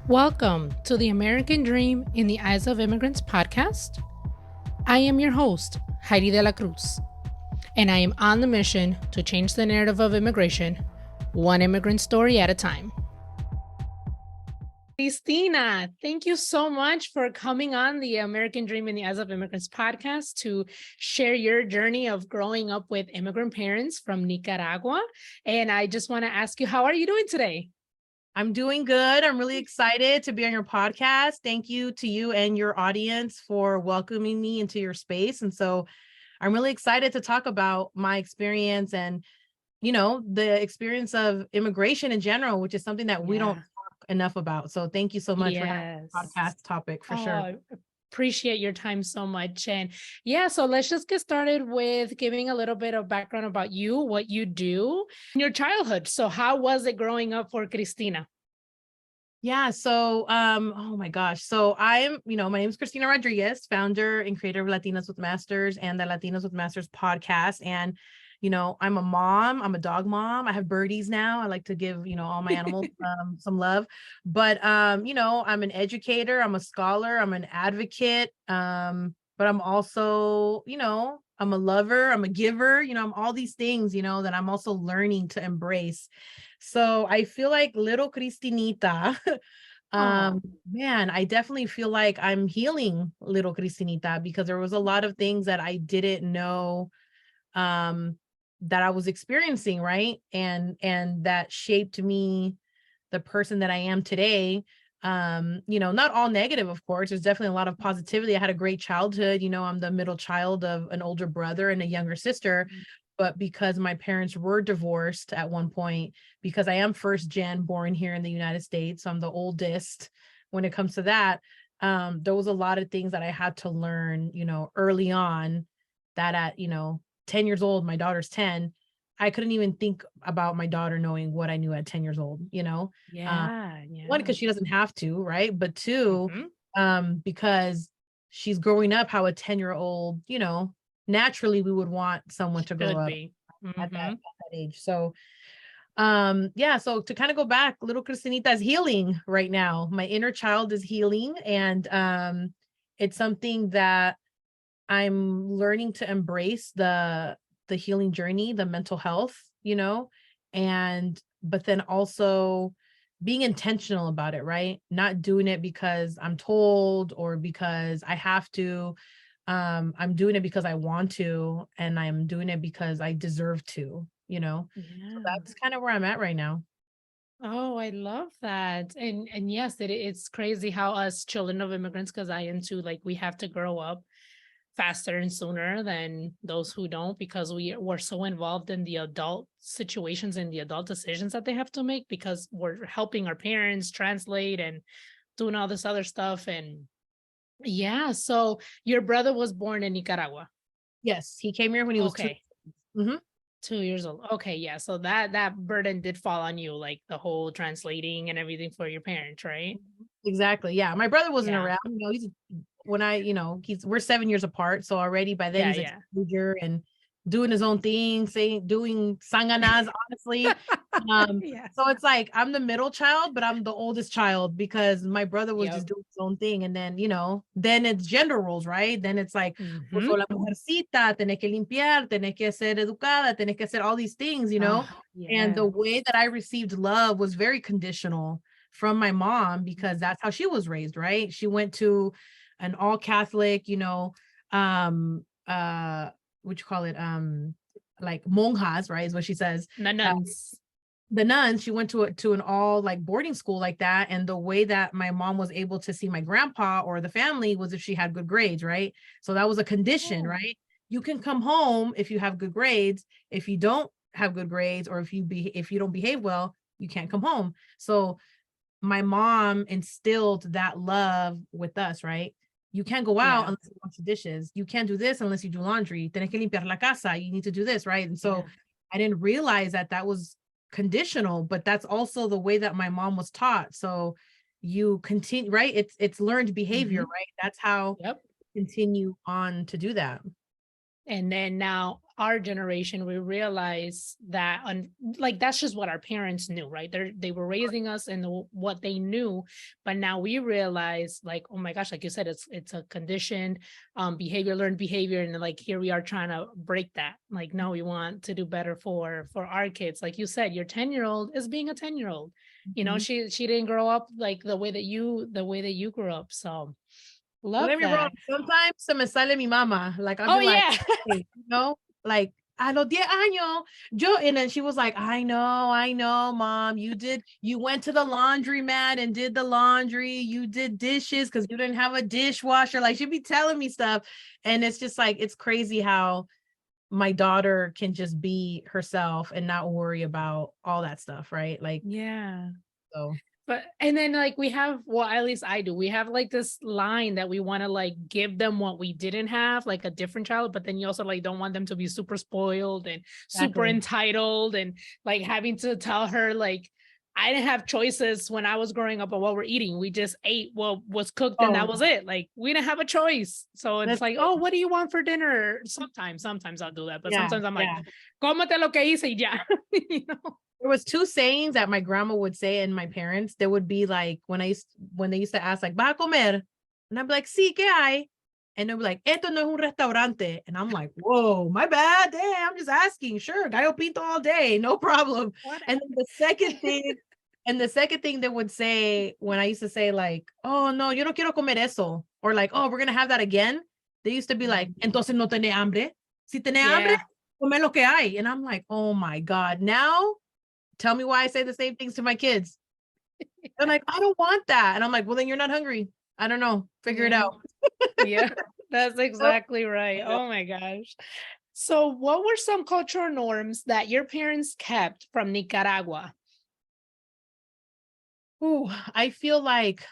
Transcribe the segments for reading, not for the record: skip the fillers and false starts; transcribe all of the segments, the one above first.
Welcome to the American Dream in the Eyes of Immigrants podcast. I am your host, Heidy De La Cruz, and I am on the mission to change the narrative of immigration, one immigrant story at a time. Christina, thank you so much for coming on the American Dream in the Eyes of Immigrants podcast to share your journey of growing up with immigrant parents from Nicaragua. And I just want to ask you, how are you doing today? I'm doing good. I'm really excited to be on your podcast. Thank you to you and your audience for welcoming me into your space. And so I'm really excited to talk about my experience and, the experience of immigration in general, which is something that we don't talk enough about. So thank you so much for having the podcast topic for sure. I appreciate your time so much. And so let's just get started with giving a little bit of background about you, what you do in your childhood. So how was it growing up for Christina? Yeah. So, oh my gosh. So my name is Christina Rodriguez, founder and creator of Latinas with Masters and the Latinas with Masters podcast. And, I'm a mom, I'm a dog mom. I have birdies now. I like to give, all my animals some love, but, I'm an educator, I'm a scholar, I'm an advocate. But I'm also, I'm a lover, I'm a giver, I'm all these things, that I'm also learning to embrace. So I feel like little Cristinita, man, I definitely feel like I'm healing little Cristinita because there was a lot of things that I didn't know that I was experiencing, right? And that shaped me the person that I am today. Not all negative, of course. There's definitely a lot of positivity. I had a great childhood. I'm the middle child of an older brother and a younger sister. But because my parents were divorced at one point, because I am first gen born here in the United States, so I'm the oldest when it comes to that. There was a lot of things that I had to learn, early on that at, 10 years old, my daughter's 10, I couldn't even think about my daughter knowing what I knew at 10 years old, one, because she doesn't have to, right? But two, because she's growing up how a 10-year-old, naturally we would want someone to grow up at that age. So so to kind of go back, little Cristinita is healing right now. My inner child is healing, and it's something that I'm learning to embrace the healing journey, the mental health, but then also being intentional about it, right? Not doing it because I'm told or because I have to. I'm doing it because I want to, and I'm doing it because I deserve to, So that's kind of where I'm at right now. Oh, I love that. And yes, it's crazy how us children of immigrants, because I am too, like we have to grow up faster and sooner than those who don't, because we're so involved in the adult situations and the adult decisions that they have to make, because we're helping our parents translate and doing all this other stuff. And so your brother was born in Nicaragua. Yes, he came here when he was 2. 2 years old. Okay, yeah. So that burden did fall on you, like the whole translating and everything for your parents, right? Exactly. Yeah. My brother wasn't around. We're 7 years apart. So already by then he's a teenager and doing his own thing, doing sanganas, honestly. So it's like I'm the middle child, but I'm the oldest child because my brother was just doing his own thing. And then, then it's gender roles, right? Then it's like, pues, la mujercita, tenés que limpiar, tenés que ser educada, tenés que hacer all these things, And the way that I received love was very conditional from my mom because that's how she was raised, right? She went to an all Catholic, what you call it, like monjas, right? Is what she says. Nuns. The nuns, she went to an all like boarding school like that. And the way that my mom was able to see my grandpa or the family was if she had good grades, right? So that was a condition, right? You can come home if you have good grades. If you don't have good grades, or if you don't behave well, you can't come home. So my mom instilled that love with us, right? You can't go out unless you wash the dishes. You can't do this unless you do laundry. Tienes que limpiar la casa. You need to do this, right? And so I didn't realize that was conditional, but that's also the way that my mom was taught. So you continue, right? It's learned behavior, right? That's how you continue on to do that. And then now our generation, we realize that like that's just what our parents knew, right? They were raising us in what they knew, but now we realize, like, oh my gosh, like you said, it's a conditioned behavior, learned behavior, and like here we are trying to break that. Like, no, we want to do better for our kids. Like you said, your 10-year-old is being a 10-year-old. You know, Mhm. she didn't grow up like the way that you grew up. So Don't love get me wrong. that. Sometimes se me sale mi mama. Like I'll Oh be like, yeah. hey, like a los 10 años, and then she was like, I know, mom, you went to the laundromat and did the laundry, you did dishes because you didn't have a dishwasher. Like she'd be telling me stuff. And it's just like, it's crazy how my daughter can just be herself and not worry about all that stuff, right? Like, Yeah. so. But and then like we have, well, at least I do. We have like this line that we want to like give them what we didn't have, like a different child, but then you also like don't want them to be super spoiled and super Exactly. entitled and like having to tell her like I didn't have choices when I was growing up on what we're eating. We just ate what was cooked and that Oh, was it. Like we didn't have a choice. So it's that's like, oh, what do you want for dinner? Sometimes I'll do that, but yeah, sometimes I'm like, yeah. cómete lo que hice y ya. You know? There was two sayings that my grandma would say and my parents. There would be like when they used to ask like, "Va a comer?" And I'd be like, "Sí, ¿qué hay?" And they'd be like, "Esto no es un restaurante." And I'm like, "Whoa, my bad. Damn, I'm just asking. Sure, gallo pinto all day, no problem." What? And then the second thing they would say when I used to say like, "Oh no, yo no quiero comer eso," or like, "Oh, we're gonna have that again," they used to be like, "Entonces no tiene hambre. Si tiene hambre, Yeah. come lo que hay." And I'm like, "Oh my god, now." Tell me why I say the same things to my kids. They're like, I don't want that. And I'm like, well, then you're not hungry. I don't know. Figure it Yeah. out. Yeah, that's Nope. exactly right. I know. Oh my gosh. So, what were some cultural norms that your parents kept from Nicaragua? Ooh, I feel like,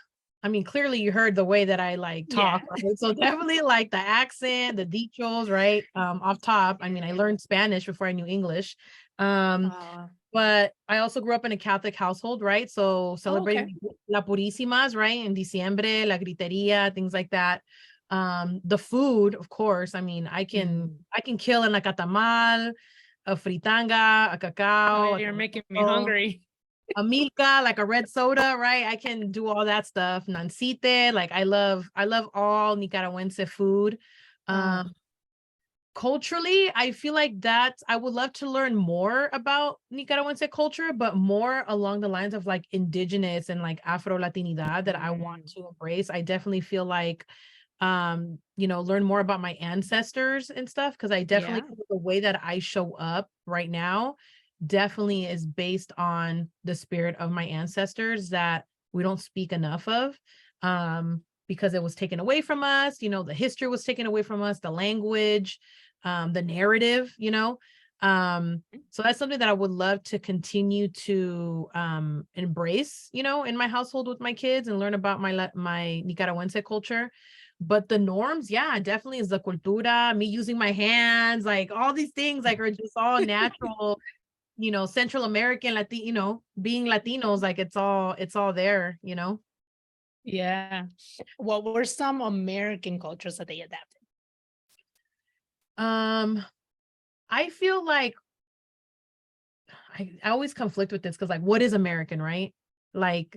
I mean, clearly you heard the way that I like Yeah. talk, right? So definitely like the accent, the dichos, right? Off top. I mean, I learned Spanish before I knew English. Um, Uh, but I also grew up in a Catholic household, right? So oh, okay. celebrating La Purísimas, right? In Diciembre, La Gritería, things like that. The food, of course. I mean, Mm. I can kill in like a tamal, a fritanga, a Oh, cacao, a you're making me tamal, hungry. a milka, like a red soda, right? I can do all that stuff. Nancite, like I love all Nicaragüense food. Oh, Um, Culturally, I feel like that I would love to learn more about Nicaragüense culture, but more along the lines of like indigenous and like Afro Latinidad that I want mm, to embrace. I definitely feel like learn more about my ancestors and stuff because I definitely yeah. feel the way that I show up right now definitely is based on the spirit of my ancestors that we don't speak enough of. Because it was taken away from us, the history was taken away from us, the language, the narrative, so that's something that I would love to continue to embrace, in my household with my kids and learn about my Nicaragüense culture. But the norms, yeah, definitely is the cultura, me using my hands, like all these things like are just all natural, Central American, being Latinos, like it's all there. Yeah. What were some American cultures that they adapted? Um, I feel like I always conflict with this because like what is American, right? Like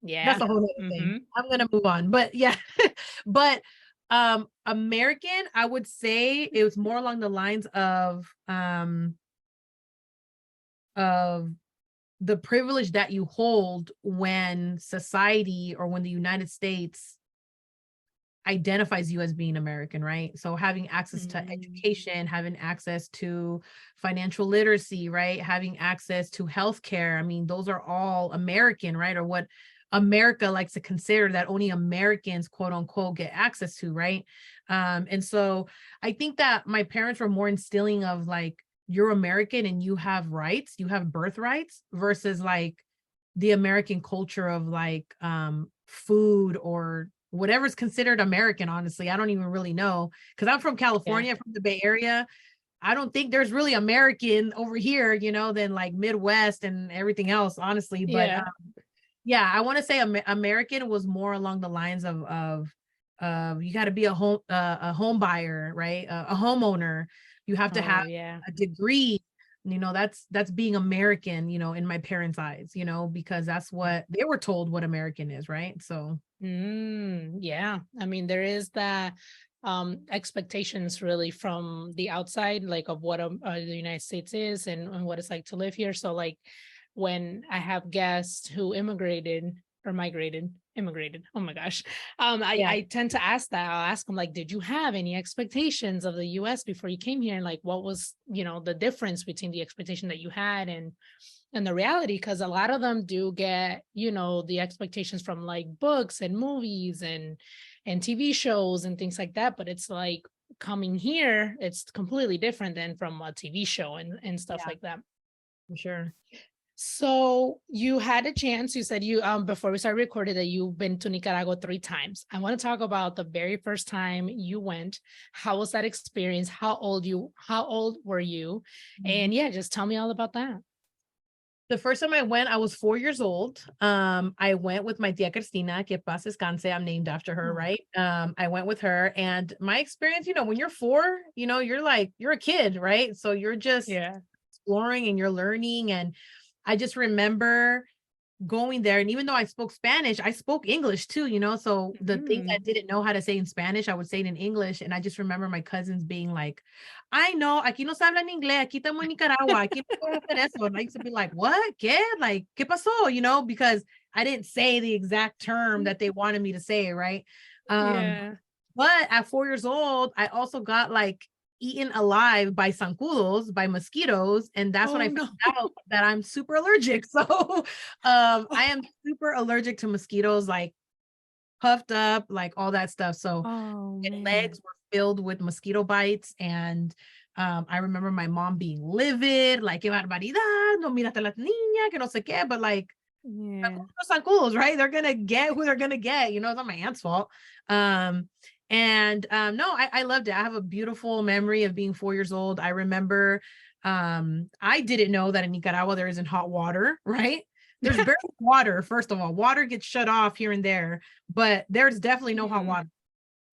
Yeah. that's a whole other thing. Hmm. I'm gonna move on. But yeah, but American, I would say it was more along the lines of the privilege that you hold when society or when the United States identifies you as being American, right? So having access to Mm. education, having access to financial literacy, right? Having access to healthcare. I mean, those are all American, right? Or what America likes to consider that only Americans, quote unquote, get access to, right? And so I think that my parents were more instilling of like, you're American and you have rights, you have birthrights versus like the American culture of like food or whatever's considered American, honestly. I don't even really know. Because I'm from Yeah. California, from the Bay Area. I don't think there's really American over here, than like Midwest and everything else, honestly. But Yeah. yeah, I want to say American was more along the lines of you got to be a home buyer, right? A homeowner. You have to Oh have yeah. a degree. That's being American, in my parents' eyes, because that's what they were told what American is, right? So Yeah. I mean, there is that expectations really from the outside, like of what the United States is and what it's like to live here. So like when I have guests who immigrated. Oh my gosh. yeah, I tend to ask that. I'll ask them like, did you have any expectations of the US before you came here? And like what was, the difference between the expectation that you had and the reality? Because a lot of them do get, the expectations from like books and movies and TV shows and things like that. But it's like coming here, it's completely different than from a TV show and stuff yeah, like that. for sure. So you had a chance, you said you before we started recording that you've been to Nicaragua 3 times. I want to talk about the very first time you went. How was that experience? How old were you? Mhm. And yeah, just tell me all about that. The first time I went, I was 4 years old. I went with my tia Christina, que paz descanse. I'm named after her, Oh, right? I went with her, and my experience, when you're 4, you're a kid, right? So you're just yeah. exploring and you're learning. And I just remember going there, and even though I spoke Spanish, I spoke English too, so the things I Mm. didn't know how to say in Spanish, I would say it in English. And I just remember my cousins being like, I know, aquí no se habla en inglés, aquí estamos en Nicaragua, aquí no puedo hacer eso. And I used to be like, what? ¿Qué? Like, ¿qué pasó? Because I didn't say the exact term that they wanted me to say, right? Um, Yeah. but at 4 years old, I also got like eaten alive by zancudos, by mosquitoes. And that's when I Oh found no. out that I'm super allergic. So I am super allergic to mosquitoes, like puffed up, like all that stuff. So Oh my man. legs were filled with mosquito bites. And I remember my mom being livid, like, qué barbaridad, no mírate la niña, que no sé qué, but like, Yeah. zancudos, right? They're gonna get who they're gonna get. It's not my aunt's fault. No, I loved it. I have a beautiful memory of being 4 years old. I remember I didn't know that in Nicaragua there isn't hot water, right? There's barely water, first of all. Water gets shut off here and there, but there's definitely no hot Mm. water.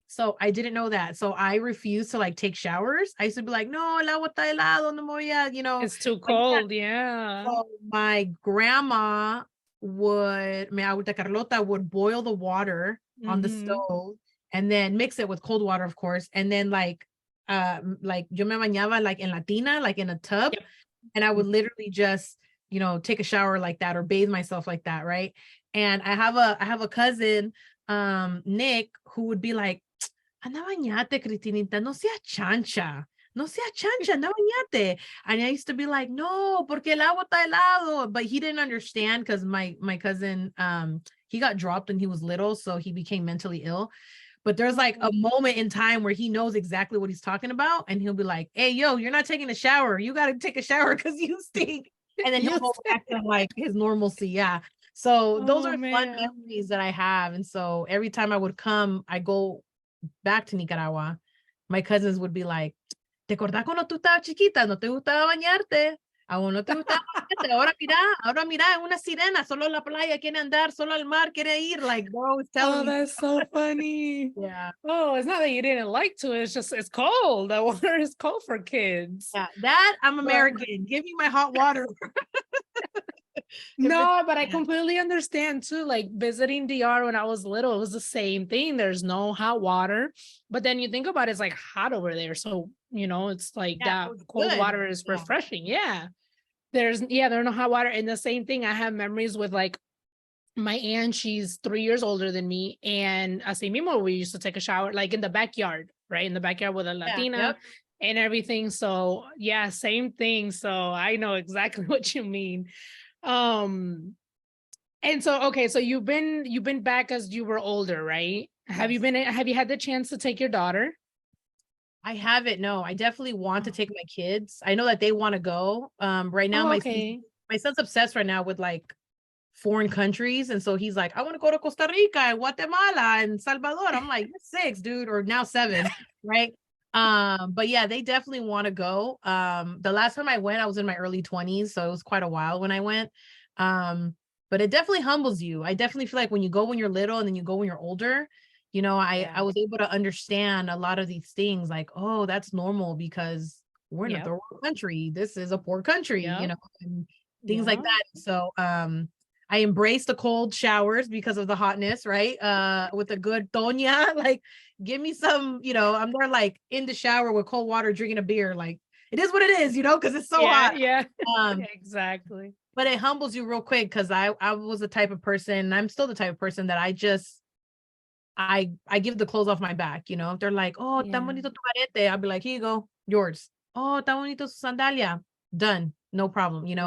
So I didn't know that. So I refused to like take showers. I used to be like, no, el agua está helado, no me voy a, It's too like, yeah. cold. Yeah. So my grandma my abuelita Carlota would boil the water on the Mm-hmm. stove and then mix it with cold water, of course. And then like yo me bañaba like en la tina, like in a tub. Yep. And I would literally just, take a shower like that or bathe myself like that. Right. And I have a cousin, Nick, who would be like, anda bañate, Cristinita, no sea chancha. No sea chancha, anda bañate. And I used to be like, no, porque el agua está helado. But he didn't understand because my cousin, he got dropped when he was little, so he became mentally ill. But there's like a moment in time where he knows exactly what he's talking about, and he'll be like, hey, yo, you're not taking a shower. You got to take a shower because you stink. And then he'll You go said, back to like his normalcy. Yeah. So those oh are fun man. memories that I have. And so every time I would come, I go back to Nicaragua, my cousins would be like, ¿te acordás cuando tú estabas chiquita? No te gustaba bañarte. Aún no te gustaba bañarte. Ahora mira, es una sirena, solo en la playa quiere andar, solo al mar quiere ir. Like, bro is telling Oh, me. that's so funny. Yeah. Oh, it's not that you didn't like to, it's just it's cold. The water is cold for kids. Yeah. That I'm But American. Give me my hot water. If it's no, but I yeah. completely understand too. Like visiting DR when I was little, it was the same thing. There's no hot water. But then you think about it, it's like hot over there. So, it's like Yeah, that so it's cold good. water is Yeah. refreshing. Yeah. There's no hot water. And the same thing, I have memories with like my aunt, she's 3 years older than me. And así mismo, we used to take a shower like in the backyard, right? In the backyard with a Yeah. Latina Yep. and everything. So yeah, same thing. So I know exactly what you mean. Um, and so okay, so you've been back as you were older, right? Yes. Have you had the chance to take your daughter? I haven't. No, I definitely want to take my kids. I know that they want to go. Right now, Oh, my okay. son's obsessed right now with like foreign countries. And so he's like, I want to go to Costa Rica and Guatemala and Salvador. I'm like, you're 6, dude, or now 7, right? But yeah, they definitely want to go. The last time I went, I was in my early 20s, so it was quite a while when I went. But it definitely humbles you. I definitely feel like when you go when you're little and then you go when you're older, I Yeah. was able to understand a lot of these things like, oh, that's normal because we're in a Yep. third world country. This is a poor country, Yep. and things like Yeah. that. So I embrace the cold showers because of the hotness, right? With a good tonya, like give me some, I'm there like in the shower with cold water, drinking a beer. Like it is what it is, because it's so Yeah. hot. Yeah. Um, Exactly. but it humbles you real quick because I was the type of person, I'm still the type of person that I give the clothes off my back, If they're like, oh, tan Yeah. bonito tu arete, I'll be like, here you go, yours. Oh, tan bonito su sandalia. Done. No problem. And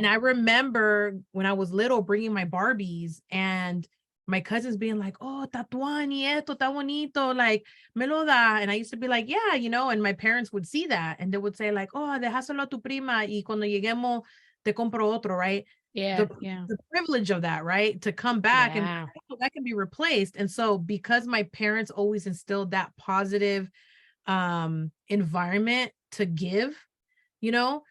Wow. I remember when I was little bringing my Barbies and my cousins being like, oh, tatuani esto, está bonito, like, me lo da. And I used to be like, yeah, and my parents would see that and they would say like, oh, déjaselo a tu prima y cuando lleguemos te compro otro, right? Yeah. The, Yeah. the privilege of that, right? To come back and Yeah. oh, that can be replaced. And so because my parents always instilled that positive environment to give, you know,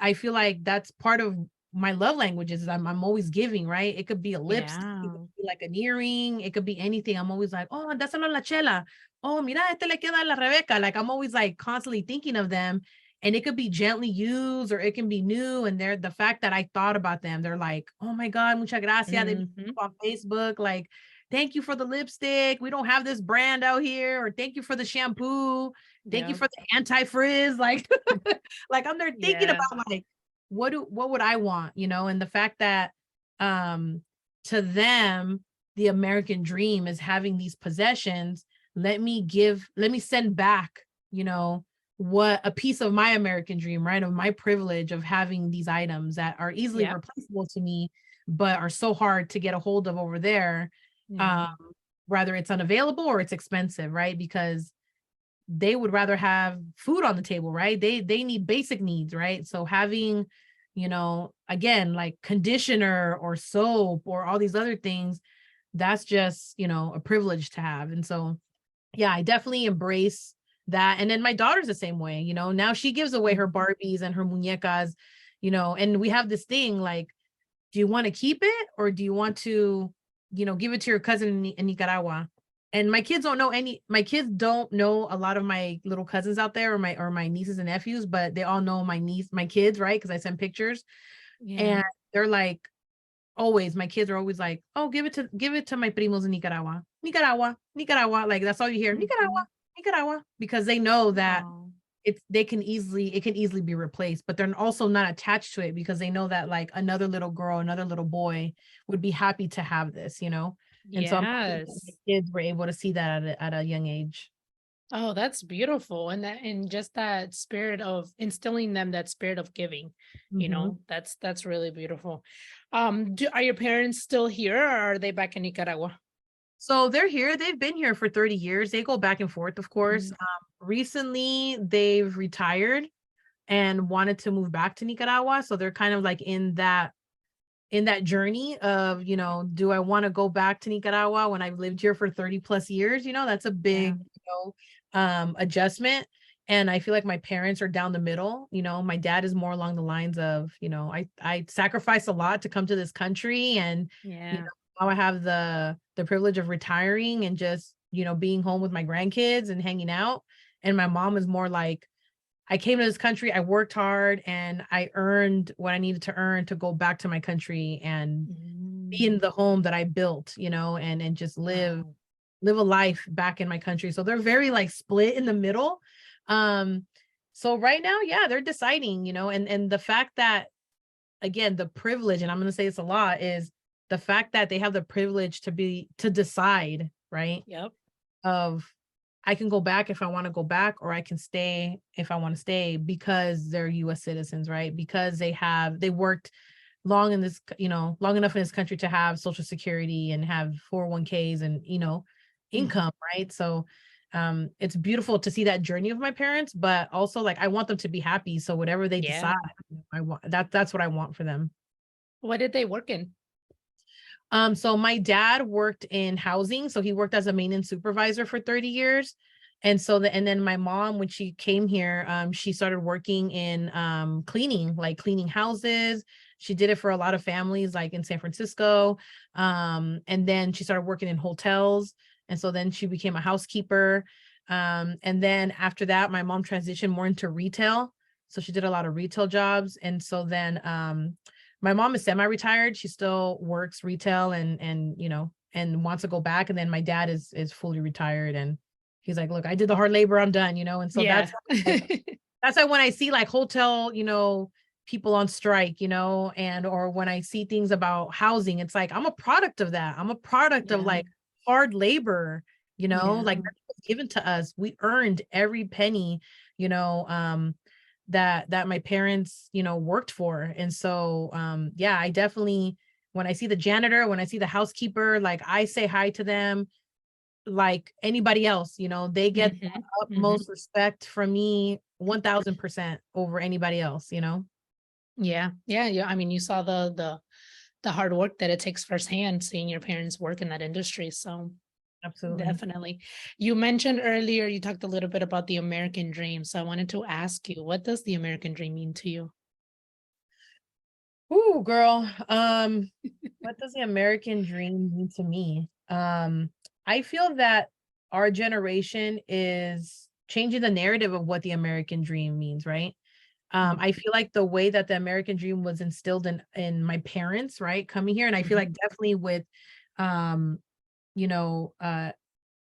I feel like that's part of my love languages. I'm always giving, right? It could be a lipstick, it Yeah. could be like an earring, it could be anything. I'm always like, oh, dáselo a la Chela. Oh, mira, este le queda a la Rebeca. Like I'm always like constantly thinking of them. And it could be gently used or it can be new. And they're the fact that I thought about them, they're like, oh my God, muchas gracias. They Hmm. on Facebook, like, thank you for the lipstick. We don't have this brand out here, or thank you for the shampoo. Thank you Yep. for the anti-frizz. Like, like I'm there thinking Yeah. about like what would I want, and the fact that to them the American dream is having these possessions. Let me send back, what a piece of my American dream, right? Of my privilege of having these items that are easily Yep. replaceable to me, but are so hard to get a hold of over there. Yeah. Um, whether it's unavailable or it's expensive, right? Because they would rather have food on the table, right? They need basic needs, right? So having, again, like conditioner or soap or all these other things, that's just, a privilege to have. And so, yeah, I definitely embrace that. And then my daughter's the same way, now she gives away her Mhm. Barbies and her muñecas, and we have this thing like, do you want to keep it or do you want to, give it to your cousin in Nicaragua? And my kids don't know a lot of my little cousins out there or my nieces and nephews, but they all know my kids, right? Because I send pictures Yeah. and they're like, always, my kids are always like, oh, give it to my primos in Nicaragua, Nicaragua. Like that's all you hear, Mhm. Nicaragua, because they know that Oh, it can easily be replaced, but they're also not attached to it because they know that like another little girl, another little boy would be happy to have this. And so I'm happy that my yes. kids were able to see that at a young age. Oh, that's beautiful. And just that spirit of instilling them that spirit of giving, Mhm. that's really beautiful. Are your parents still here or are they back in Nicaragua? So they're here. They've been here for 30 years. They go back and forth, of course. Mhm. Recently, they've retired and wanted to move back to Nicaragua. So they're kind of like in that journey of, do I want to go back to Nicaragua when I've lived here for 30 plus years? That's a Yeah. big, adjustment. And I feel like my parents are down the middle. My dad is more along the lines of, I sacrificed a lot to come to this country and, Yeah. now I have the privilege of retiring and just, being home with my grandkids and hanging out. And my mom is more like, I came to this country, I worked hard, and I earned what I needed to earn to go back to my country and be Mm. in the home that I built, and just Wow. live a life back in my country. So they're very like split in the middle. Um, so right now, yeah, they're deciding, and the fact that again, the privilege, and I'm gonna say this a lot, is the fact that they have the privilege to decide, right? Yep. Of I can go back if I want to go back, or I can stay if I want to stay because they're US citizens, right? Because they worked long enough in this country to have social security and have 401ks and, Mhm. income, right? So it's beautiful to see that journey of my parents, but also like I want them to be happy. So whatever they decide, Yeah. I want that's what I want for them. What did they work in? So my dad worked in housing. So he worked as a maintenance supervisor for 30 years. And then my mom, when she came here, she started working in cleaning, like cleaning houses. She did it for a lot of families, like in San Francisco. And then she started working in hotels. And so then she became a housekeeper. And then after that, my mom transitioned more into retail. So she did a lot of retail jobs. And so then my mom is semi-retired. She still works retail and you know, and wants to go back. And then my dad is fully retired, and he's like, look, I did the hard labor, I'm done, you know. And so Yeah. that's why when I see like hotel, you know, people on strike, you know, and or when I see things about housing, it's like I'm a product of that. I'm a product of Yeah. like hard labor, you know, Yeah. like that was given to us. We earned every penny, you know, that my parents, you know, worked for. And so yeah, I definitely, when I see the janitor, when I see the housekeeper, like I say hi to them like anybody else, you know, they get Mhm. Mhm. utmost respect from me 1000% over anybody else, you know. Yeah. Yeah. Yeah. I mean, you saw the hard work that it takes firsthand seeing your parents work in that industry. So Absolutely. definitely. You mentioned earlier, you talked a little bit about the American dream. So I wanted to ask you, what does the American dream mean to you? Ooh, girl. What does the American dream mean to me? I feel that our generation is changing the narrative of what the American dream means, right? Mm. I feel like the way that the American dream was instilled in my parents, right, coming here, and I feel Mhm. like definitely with um, you know,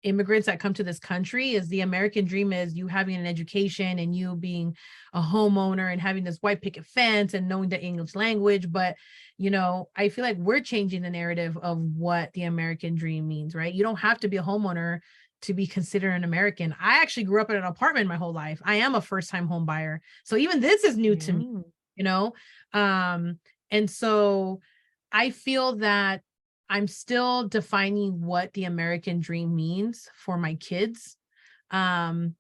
immigrants that come to this country is the American dream is you having an education and you being a homeowner and having this white picket fence and knowing the English language. But, you know, I feel like we're changing the narrative of what the American dream means, right? You don't have to be a homeowner to be considered an American. I actually grew up in an apartment my whole life. I am a first time home buyer. So even this is new to me, Yeah. you know? Um, and so I feel that I'm still defining what the American dream means for my kids. Um,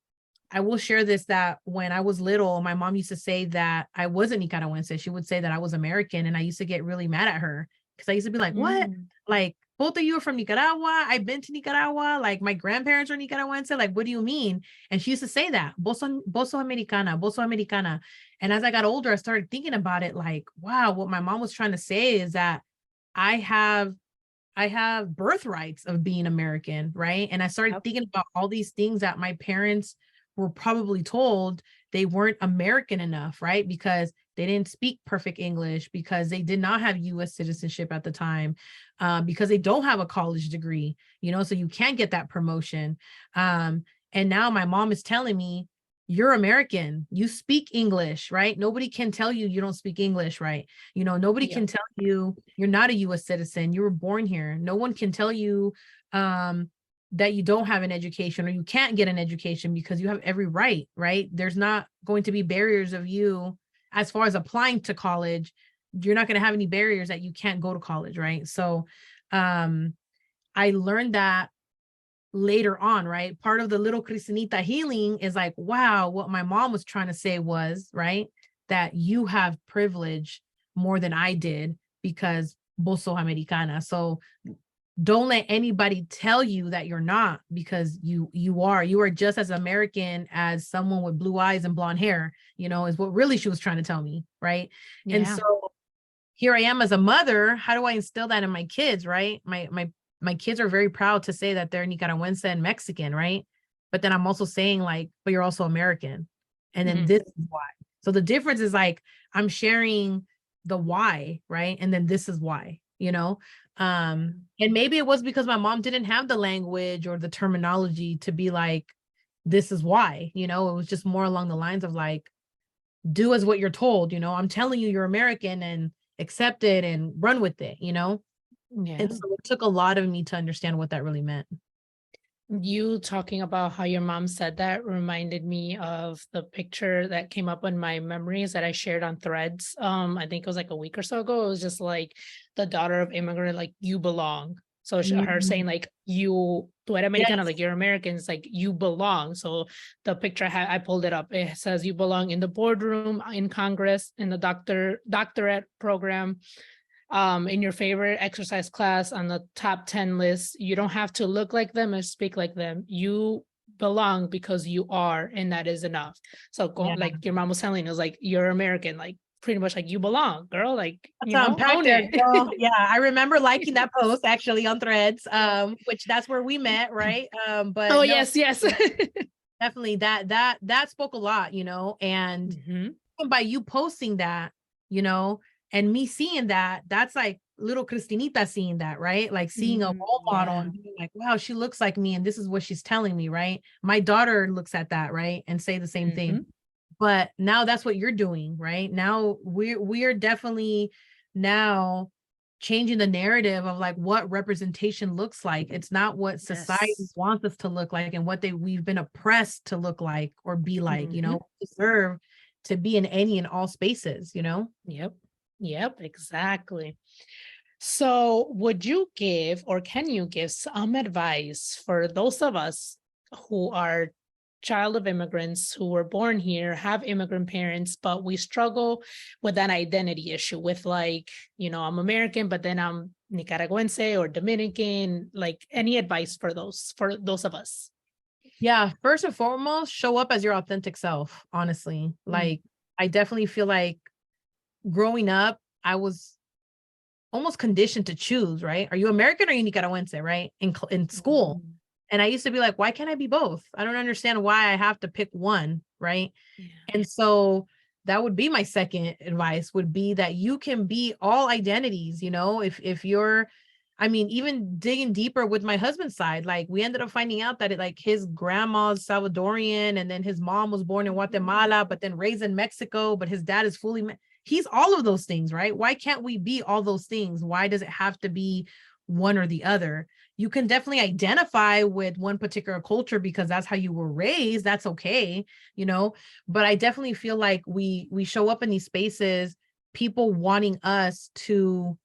I will share this that when I was little, my mom used to say that I wasn't Nicaragüense. She would say that I was American, and I used to get really mad at her because I used to be like, "What? Mm. Like both of you are from Nicaragua? I've been to Nicaragua. Like my grandparents are Nicaragüense. Like what do you mean?" And she used to say that, "Vos sos americana, vos sos americana." And as I got older, I started thinking about it, like, wow, what my mom was trying to say is that I have I have birthrights of being American, right? And I started Yep. thinking about all these things that my parents were probably told they weren't American enough, right? Because they didn't speak perfect English, because they did not have US citizenship at the time, because they don't have a college degree, you know, so you can't get that promotion. And now my mom is telling me, you're American, you speak English, right? Nobody can tell you you don't speak English, right? You know, nobody Yep. can tell you you're not a US citizen. You were born here. No one can tell you that you don't have an education or you can't get an education, because you have every right, right? There's not going to be barriers of you as far as applying to college. You're not going to have any barriers that you can't go to college, right? So um I learned that later on, right? Part of the little Cristinita healing is like, wow, what my mom was trying to say was, right, that you have privilege more than I did because vos sos americana. So don't let anybody tell you that you're not, because you are just as American as someone with blue eyes and blonde hair, you know, is what really she was trying to tell me, right? And Yeah. so here I am as a mother. How do I instill that in my kids, right? My kids are very proud to say that they're Nicaragüense and Mexican, right? But then I'm also saying like, but you're also American. And then Mhm. this is why. So the difference is like I'm sharing the why, right? And then this is why, you know? And maybe it was because my mom didn't have the language or the terminology to be like, this is why, you know, it was just more along the lines of like, do as what you're told, you know, I'm telling you you're American and accept it and run with it, you know? And Yeah. so it took a lot of me to understand what that really meant. You talking about how your mom said that reminded me of the picture that came up in my memories that I shared on Threads. I think it was like a week or so ago. It was just like the daughter of immigrant, like you belong. So her Mm, saying like you, tú eres americana, yes. like you're American, it's like you belong. So the picture I pulled it up. It says you belong in the boardroom, in Congress, in the doctorate program, in your favorite exercise class on the top 10 list. You don't have to look like them and speak like them. You belong because you are, and that is enough. So Yeah. like your mom was telling us, like you're American, like pretty much like, you belong, girl, like, That's unpacked own there, it. girl. Yeah, I remember liking that post actually on Threads, which that's where we met, right? Oh, But no, yes, yes. definitely that spoke a lot, and Hmm. by you posting that, you know, and me seeing that, that's like little Cristinita seeing that, right? Like seeing a role model Yeah. and being like, wow, she looks like me, and this is what she's telling me, right? My daughter looks at that, right, and say the same thing. Hmm. But now that's what you're doing, right? Now we're definitely now changing the narrative of like what representation looks like. It's not what society Yes. wants us to look like and what we've been oppressed to look like or be like, Hmm. deserve to be in any and all spaces. Yep. Yep, exactly. So, would you give or can you give some advice for those of us who are child of immigrants who were born here, have immigrant parents, but we struggle with that identity issue with like, I'm American, but then I'm Nicaraguense or Dominican, like any advice for those of us? Yeah, first and foremost, show up as your authentic self, honestly. Mm. Like I definitely feel like growing up, I was almost conditioned to choose, right? Are you American or are you Nicaraguense, right? In school. Mm. And I used to be like, why can't I be both? I don't understand why I have to pick one, right? Yeah. And so that would be my second advice would be that you can be all identities, if you're even digging deeper with my husband's side, like we ended up finding out that like his grandma's Salvadorian and then his mom was born in Guatemala, but then raised in Mexico, but his dad is he's all of those things, right? Why can't we be all those things? Why does it have to be one or the other? You can definitely identify with one particular culture because that's how you were raised. That's okay, but I definitely feel like we show up in these spaces, people wanting us to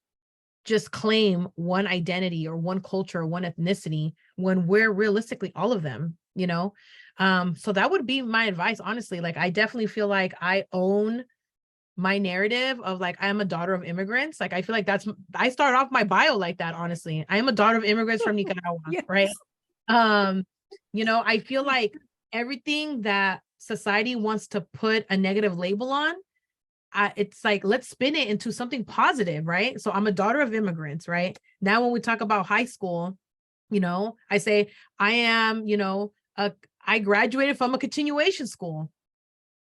just claim one identity or one culture or one ethnicity when we're realistically all of them. So that would be my advice, honestly. Like I definitely feel like I own my narrative of like I'm a daughter of immigrants. Like I feel like I start off my bio like that, honestly. I am a daughter of immigrants from Nicaragua, Yes. right? I feel like everything that society wants to put a negative label on, it's like let's spin it into something positive, right? So I'm a daughter of immigrants, right? Now when we talk about high school, I say I am, I graduated from a continuation school.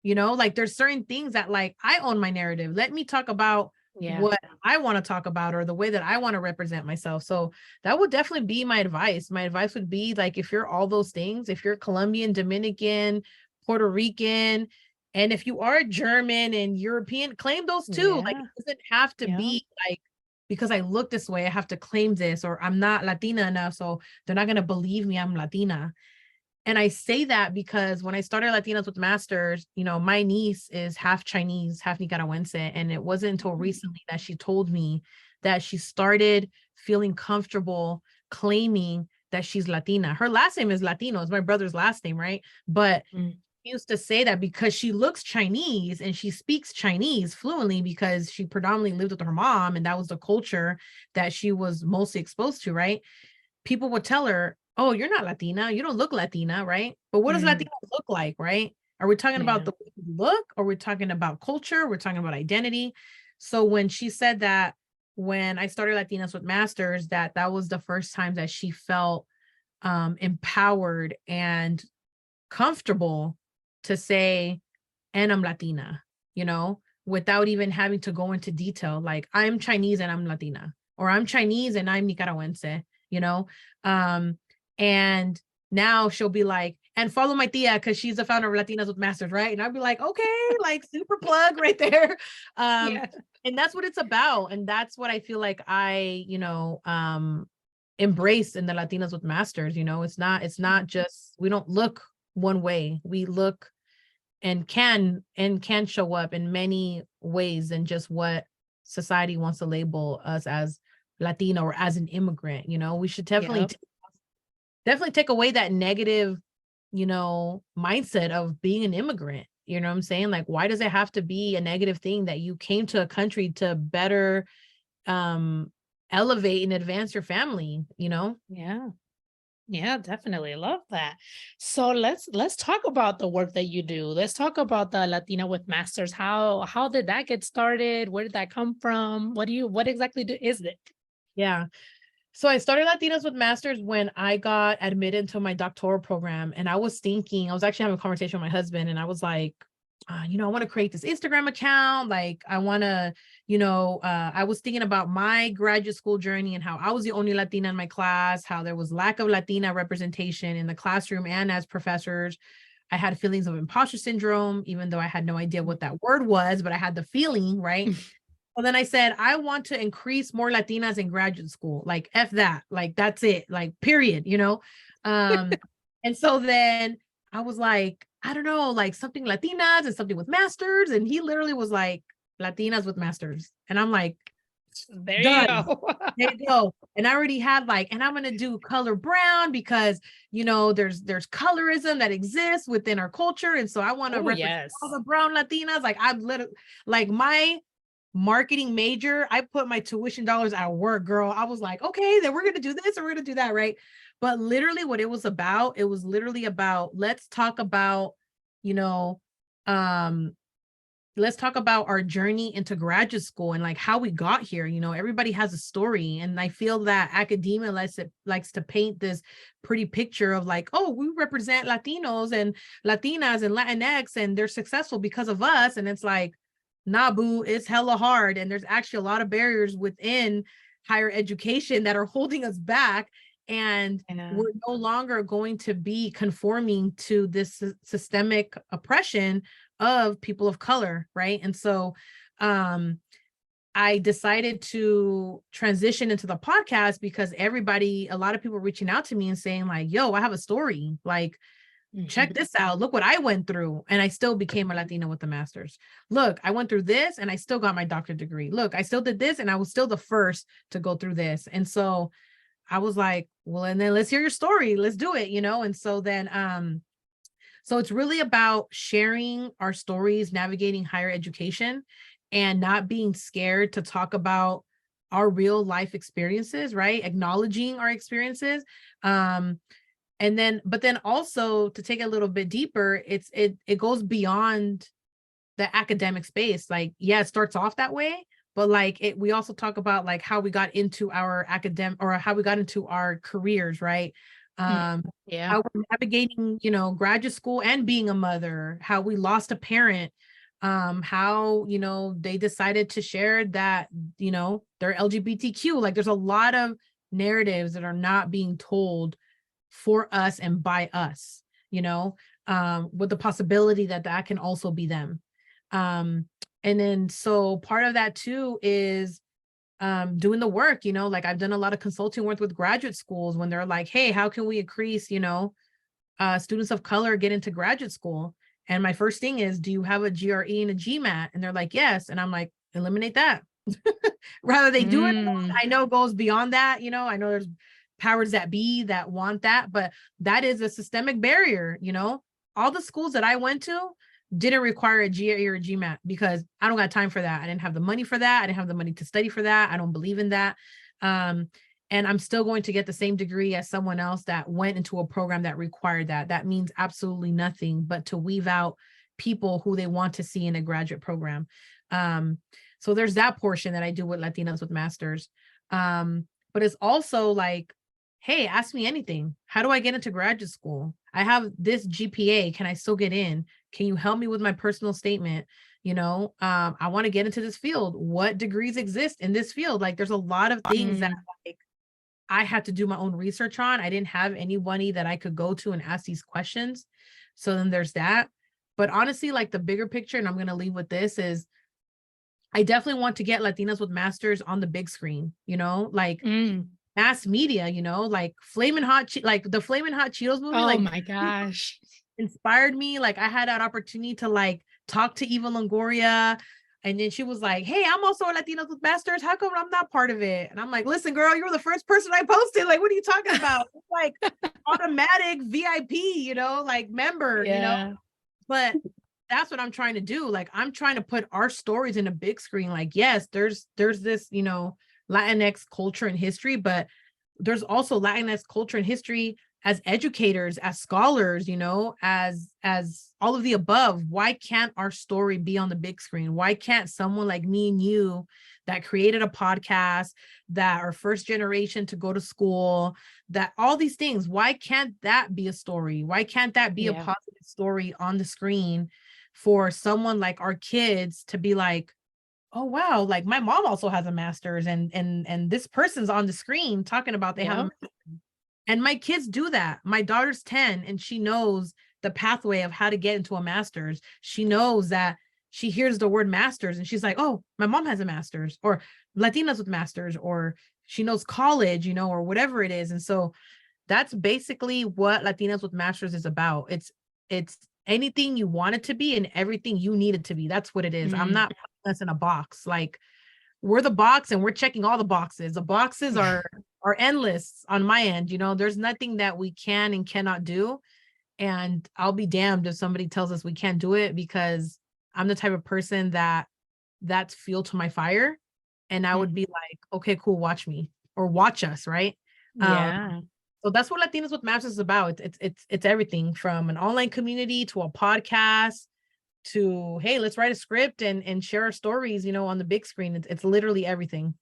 Like there's certain things that like I own my narrative. Let me talk about Yeah. what I want to talk about or the way that I want to represent myself. So that would definitely be my advice. My advice would be like if you're all those things, if you're Colombian, Dominican, Puerto Rican, and if you are German and European, claim those too. Like Yeah. it doesn't have to Yeah. be like because I look this way, I have to claim this, or I'm not Latina enough, so they're not gonna believe me I'm Latina. And I say that because when I started Latinas with Masters, my niece is half Chinese, half Nicaraguense. And it wasn't until recently that she told me that she started feeling comfortable claiming that she's Latina. Her last name is Latino. It's my brother's last name, right? But Mm. she used to say that because she looks Chinese and she speaks Chinese fluently because she predominantly lived with her mom and that was the culture that she was mostly exposed to, right? People would tell her, oh, you're not Latina. You don't look Latina, right? But what does Mm. Latina look like, right? Are we talking about Yeah. the way we look? Or we're talking about culture? We're talking about identity. So when she said that, when I started Latinas with Masters, that was the first time that she felt empowered and comfortable to say, and I'm Latina, without even having to go into detail. Like I'm Chinese and I'm Latina, or I'm Chinese and I'm Nicaraguense, you know? And now she'll be like, and follow my tia because she's the founder of Latinas with Masters, right? And I'd be like, okay, like super plug right there. Yeah. And that's what it's about. And that's what I feel like I, embrace in the Latinas with Masters. It's not just, we don't look one way. We look and can show up in many ways than just what society wants to label us as Latino or as an immigrant. We should definitely Yep. definitely take away that negative mindset of being an immigrant. You know what I'm saying? Like, why does it have to be a negative thing that you came to a country to better elevate and advance your family? Yeah. Yeah, definitely love that. So let's talk about the work that you do. Let's talk about the Latina with Masters. How did that get started? Where did that come from? What exactly is it? Yeah. So I started Latinas with Masters when I got admitted into my doctoral program. And I was thinking, I was actually having a conversation with my husband, and I was like, I want to create this Instagram account. Like, I want to, I was thinking about my graduate school journey and how I was the only Latina in my class, how there was lack of Latina representation in the classroom and as professors. I had feelings of imposter syndrome, even though I had no idea what that word was, but I had the feeling, right? Well, then I said, I want to increase more Latinas in graduate school. Like, F that. Like, that's it. Like, period. Um, and so then I was like, I don't know, like something Latinas and something with masters. And he literally was like, Latinas with masters. And I'm like, There you done. go. There you go. And I already had like, and I'm gonna do color brown because there's colorism that exists within our culture. And so I want to Oh, represent yes. all the brown Latinas. Like, I'm literally like my marketing major, I put my tuition dollars at work, girl. I was like, okay, then we're gonna do this or we're gonna do that, right? But literally what it was literally about, let's talk about, you know, um, let's talk about our journey into graduate school and like how we got here. Everybody has a story, and I feel that academia likes to paint this pretty picture of like, oh, we represent Latinos and Latinas and Latinx and they're successful because of us. And it's like, nah, boo, it's hella hard, and there's actually a lot of barriers within higher education that are holding us back, and we're no longer going to be conforming to this systemic oppression of people of color, right? And so I decided to transition into the podcast because a lot of people were reaching out to me and saying like, yo, I have a story, like, check this out. Look what I went through. And I still became a Latina with a master's. Look, I went through this and I still got my doctorate degree. Look, I still did this and I was still the first to go through this. And so I was like, well, and then let's hear your story. Let's do it, And so then, so it's really about sharing our stories, navigating higher education, and not being scared to talk about our real life experiences, right? Acknowledging our experiences. But then also to take it a little bit deeper, it goes beyond the academic space. Like, yeah, it starts off that way, but like we also talk about like how we got into our academic, or how we got into our careers, right? Yeah. How we're navigating, graduate school and being a mother, how we lost a parent, how, they decided to share that, they're LGBTQ. Like, there's a lot of narratives that are not being told for us and by us, with the possibility that can also be them. And then, so part of that too is doing the work, like I've done a lot of consulting work with graduate schools when they're like, hey, how can we increase, students of color get into graduate school? And my first thing is, do you have a GRE and a GMAT? And they're like, yes. And I'm like, eliminate that. Rather they do it. I know it goes beyond that. I know there's powers that be that want that, but that is a systemic barrier. All the schools that I went to didn't require a GRE or a GMAT because I don't got time for that. I didn't have the money for that. I didn't have the money to study for that. I don't believe in that. And I'm still going to get the same degree as someone else that went into a program that required that. That means absolutely nothing but to weave out people who they want to see in a graduate program. So there's that portion that I do with Latinas with Masters. But it's also like, hey, ask me anything. How do I get into graduate school? I have this GPA. Can I still get in? Can you help me with my personal statement? I want to get into this field. What degrees exist in this field? Like, there's a lot of things that like I had to do my own research on. I didn't have anybody that I could go to and ask these questions. So then there's that. But honestly, like the bigger picture, and I'm going to leave with this, is I definitely want to get Latinas with Masters on the big screen, like mass media, like Flamin' Hot, like the Flamin' Hot Cheetos movie. Oh like, my gosh. Inspired me. Like, I had that opportunity to like talk to Eva Longoria, and then she was like, hey, I'm also a Latinos with Masters. How come I'm not part of it? And I'm like, listen, girl, you were the first person I posted. Like, what are you talking about? It's like automatic VIP, like member, but that's what I'm trying to do. Like, I'm trying to put our stories in a big screen. Like, yes, there's this, Latinx culture and history, but there's also Latinx culture and history as educators, as scholars, as all of the above, why can't our story be on the big screen? Why can't someone like me and you that created a podcast, that are first generation to go to school, that all these things, why can't that be a story? Why can't that be a positive story on the screen for someone like our kids to be like, oh wow, like my mom also has a master's, and this person's on the screen talking about they have a master's. And my kids do that. My daughter's 10 and she knows the pathway of how to get into a master's. She knows that she hears the word master's and she's like, oh, my mom has a master's, or Latinas with masters, or she knows college, or whatever it is. And so that's basically what Latinas with masters is about. It's anything you want it to be and everything you need it to be. That's what it is. I'm not putting us in a box. Like, we're the box and we're checking all the boxes. The boxes are endless on my end. There's nothing that we can and cannot do. And I'll be damned if somebody tells us we can't do it, because I'm the type of person that's fuel to my fire. And I would be like, okay, cool, watch me or watch us. Right. Yeah. So that's what Latinas with Masters is about. It's everything from an online community to a podcast to, hey, let's write a script and share our stories, on the big screen. It's literally everything.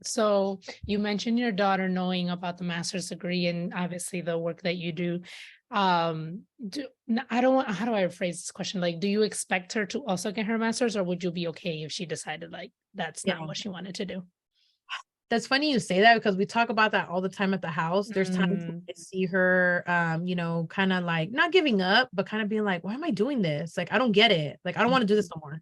So you mentioned your daughter knowing about the master's degree and obviously the work that you do. How do I phrase this question? Like, do you expect her to also get her master's, or would you be okay if she decided like that's not what she wanted to do? That's funny you say that, because we talk about that all the time at the house. There's times when I see her, kind of like not giving up, but kind of being like, why am I doing this? Like, I don't get it. Like, I don't want to do this no more,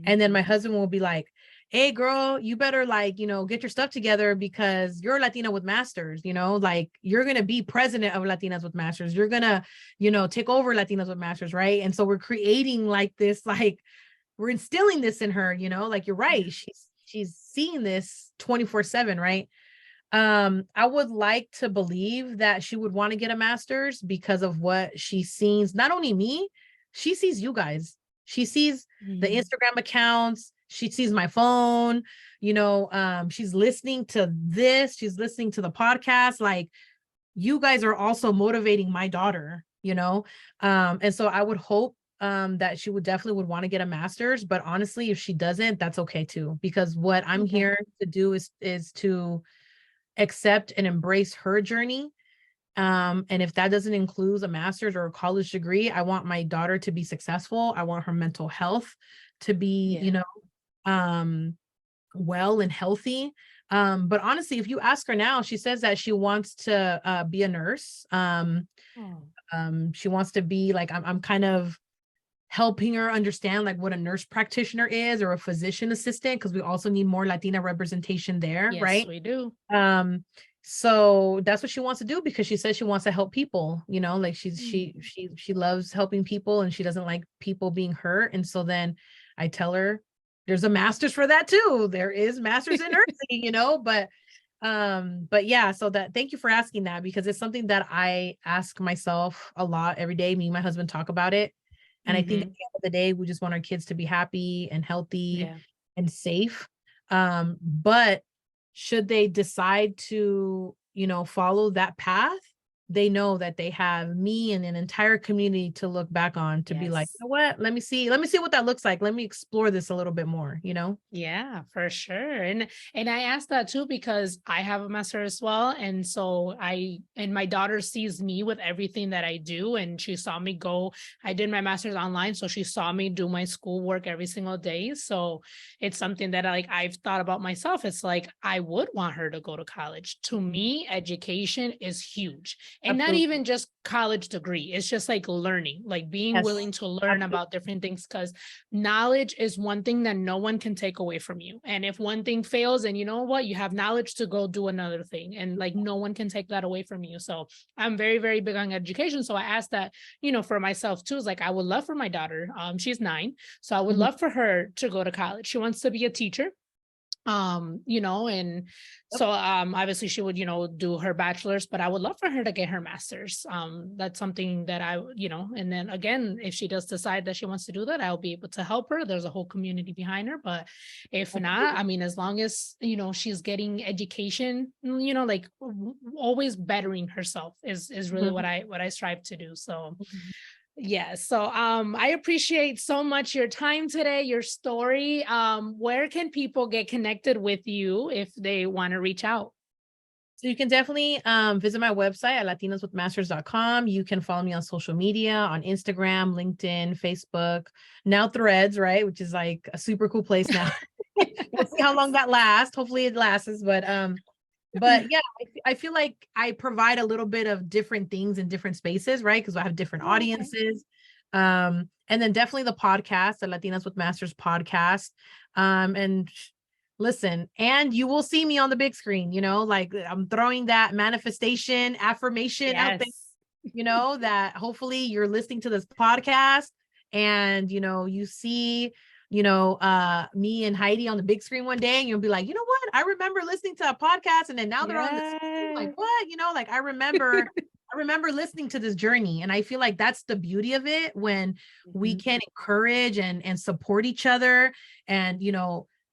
And then my husband will be like, hey girl, you better like, get your stuff together, because you're a Latina with masters, like you're going to be president of Latinas with masters. You're going to, take over Latinas with masters. Right. And so we're creating like this, like we're instilling this in her, like you're right. She's seeing this 24/7, right? I would like to believe that she would want to get a master's because of what she sees. Not only me, she sees you guys. She sees the Instagram accounts. She sees my phone, she's listening to this. She's listening to the podcast. Like, you guys are also motivating my daughter, and so I would hope that she would want to get a master's, but honestly, if she doesn't, that's okay too, because what I'm here to do is to accept and embrace her journey. And if that doesn't include a master's or a college degree, I want my daughter to be successful. I want her mental health to be, well and healthy. But honestly, if you ask her now, she says that she wants to be a nurse. She wants to be like, I'm kind of helping her understand like what a nurse practitioner is, or a physician assistant, because we also need more Latina representation there. Yes, right? We do. So that's what she wants to do, because she says she wants to help people, like she loves helping people, and she doesn't like people being hurt. And so then I tell her there's a master's for that too. There is master's in nursing, but yeah, so that, thank you for asking that, because it's something that I ask myself a lot every day. Me and my husband talk about it. And I think at the end of the day, we just want our kids to be happy and healthy and safe. But should they decide to, follow that path, they know that they have me and an entire community to look back on, to be like, you know what, let me see what that looks like. Let me explore this a little bit more, Yeah, for sure. And I asked that too, because I have a master as well. And so my daughter sees me with everything that I do. And she saw me go, I did my master's online. So she saw me do my schoolwork every single day. So it's something that I've thought about myself. It's like, I would want her to go to college. To me, education is huge. And Absolutely. Not even just college degree. It's just like learning, like being willing to learn about different things, because knowledge is one thing that no one can take away from you. And if one thing fails, and you know what, you have knowledge to go do another thing, and like no one can take that away from you. So I'm very, very big on education. So I asked that, for myself too, is like, I would love for my daughter, she's 9. So I would love for her to go to college. She wants to be a teacher. And so obviously she would, do her bachelor's, but I would love for her to get her master's. That's something that and then again, if she does decide that she wants to do that, I'll be able to help her. There's a whole community behind her, but if not, I mean, as long as, she's getting education, like always bettering herself is really what I strive to do. So yes. So I appreciate so much your time today, your story. Where can people get connected with you if they want to reach out? So you can definitely visit my website at latinaswithmasters.com. You can follow me on social media, on Instagram, LinkedIn, Facebook, now Threads, right? Which is like a super cool place now. We'll see how long that lasts. Hopefully it lasts, but yeah, I feel like I provide a little bit of different things in different spaces, right? Because I have different audiences. And then definitely the podcast, the Latinas with Masters podcast. And listen, and you will see me on the big screen, like I'm throwing that manifestation affirmation out there, that hopefully you're listening to this podcast and, you see me and Heidi on the big screen one day, and you'll be like, you know what? I remember listening to a podcast, and then now they're on the screen. Like, what? Like I remember listening to this journey. And I feel like that's the beauty of it when we can encourage and support each other and,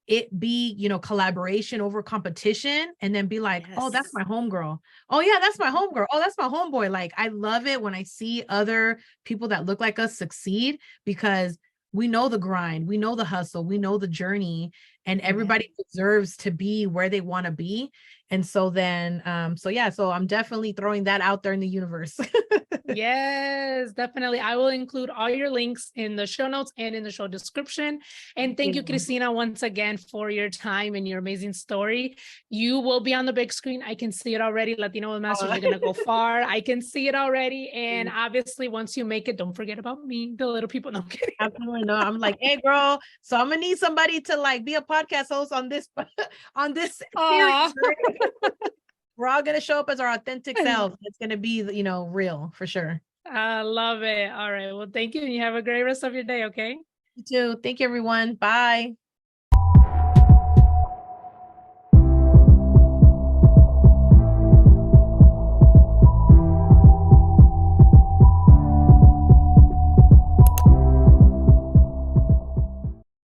it be, collaboration over competition, and then be like, oh, that's my homegirl. Oh yeah, that's my homegirl. Oh, that's my homeboy. Like, I love it when I see other people that look like us succeed, because we know the grind, we know the hustle, we know the journey, and everybody deserves to be where they want to be. And so then, so I'm definitely throwing that out there in the universe. Yes, definitely. I will include all your links in the show notes and in the show description. And thank you, Christina, once again for your time and your amazing story. You will be on the big screen. I can see it already. Latino with Masters, you're going to go far. I can see it already. And obviously, once you make it, don't forget about me, the little people. No, I'm kidding. Absolutely no. I'm like, hey, girl. So I'm gonna need somebody to like be a podcast host on this series. Right? We're all going to show up as our authentic selves. It's going to be, real for sure. I love it. All right. Well, thank you. And you have a great rest of your day. Okay. You too. Thank you, everyone. Bye.